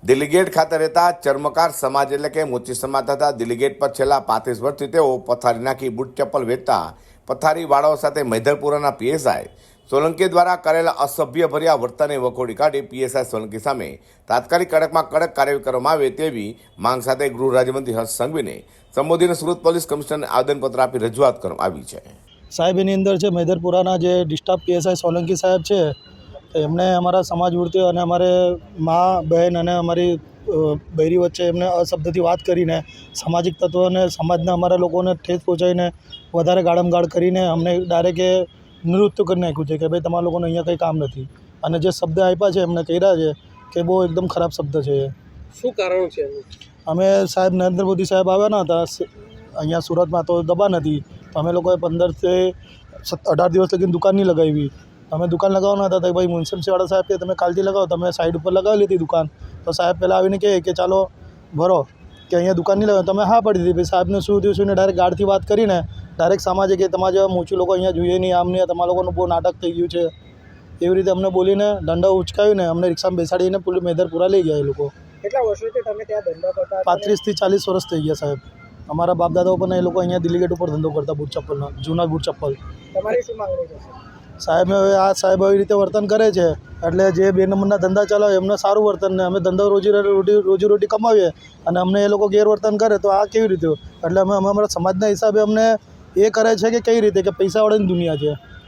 દિલ્હી ખાતે રહેતા ચર્મકાર સમાજ એટલે કે મોચી સમાજ તથા દિલ્હી પર છેલ્લા 35 વર્ષથી તેઓ પથારી નાખી બૂટ ચપ્પલ વેચતા પથારીવાળાઓ સાથે મૈધરપુરાના પીએસઆઈ સોલંકી દ્વારા કરેલા અસભ્યભર્યા વર્તનને વખોડી કાઢી પીએસઆઈ સોલંકી સામે તાત્કાલિક કડકમાં કડક કાર્યવાહી કરવામાં આવે તેવી માંગ સાથે ગૃહ રાજ્યમંત્રી હર્ષ સંઘવીને સંબોધીને સુરત પોલીસ કમિશનરને આવેદનપત્ર આપી રજૂઆત કરવામાં આવી છે। સાહેબ એની અંદર છે મૈધરપુરાના જે ડિસ્ટાફ પીએસઆઈ સોલંકી સાહેબ છે એમણે અમારા સમાજ વૃત્તિઓ અને અમારે મા બહેન અને અમારી બૈરી વચ્ચે એમને અશબ્દથી વાત કરીને સામાજિક તત્વોને સમાજના અમારા લોકોને ઠેસ પહોંચાડીને વધારે ગાળમગાળ કરીને અમને ડાયરેક્ટ એ નિવૃત્ત કરી નાખ્યું છે કે ભાઈ તમારા લોકોને અહીંયા કંઈ કામ નથી અને જે શબ્દ આપ્યા છે એમને કહ્યા છે કે બહુ એકદમ ખરાબ શબ્દ છે। શું કારણ છે? અમે સાહેબ નરેન્દ્ર મોદી સાહેબ આવ્યા હતા અહીંયા સુરતમાં તો દબાણ હતી તો અમે લોકોએ 15 થી 18 દિવસ લગીને દુકાન નહીં લગાવી। અમે દુકાન લગાવવાના હતા તો ભાઈ મ્યુનિસિપલવાળા સાહેબ કે તમે કાલથી લગાવો, તમે સાઈડ ઉપર લગાવી લીધી દુકાન તો સાહેબ પહેલાં આવીને કહે કે ચાલો ભરો કે અહીંયા દુકાન નહીં લગાવો, તમે હા પાડી દીધી। ભાઈ સાહેબને શું થયું શું ને ડાયરેક્ટ ગાળથી વાત કરીને ડાયરેક્ટ સામાજિક કે તમારા જેવા મોચું લોકો અહીંયા જોઈએ નહીં, આમ નહીં, તમારા લોકોનું બહુ નાટક થઈ ગયું છે એવી રીતે અમને બોલીને દંડા ઉચકાવીને અમને રિક્ષામાં બેસાડીને પૂરી મૈધરપુરા લઈ ગયા એ લોકો। કેટલા વર્ષોથી તમે ત્યાં ધંધો કરતા? 35 થી 40 વર્ષ થઈ ગયા સાહેબ। અમારા બાપ દાદાઓ પણ એ લોકો અહીંયા દિલ્હી ગેટ ઉપર ધંધો કરતા બૂટ ચપ્પલનો, જૂના બૂટ ચપ્પલ। તમારી શું માંગણી છે? સાહેબ હવે આ સાહેબ આવી રીતે વર્તન કરે છે એટલે જે 2 નંબરના ધંધા ચલાવે એમને સારું વર્તન ને અમે ધંધો રોજીરોટી કમાવીએ અને અમને એ લોકો ગેરવર્તન કરે તો આ કેવી રીતે? એટલે અમે અમારા સમાજના હિસાબે અમને એ કરે છે કે કઈ રીતે કે પૈસાવાળાની દુનિયા છે।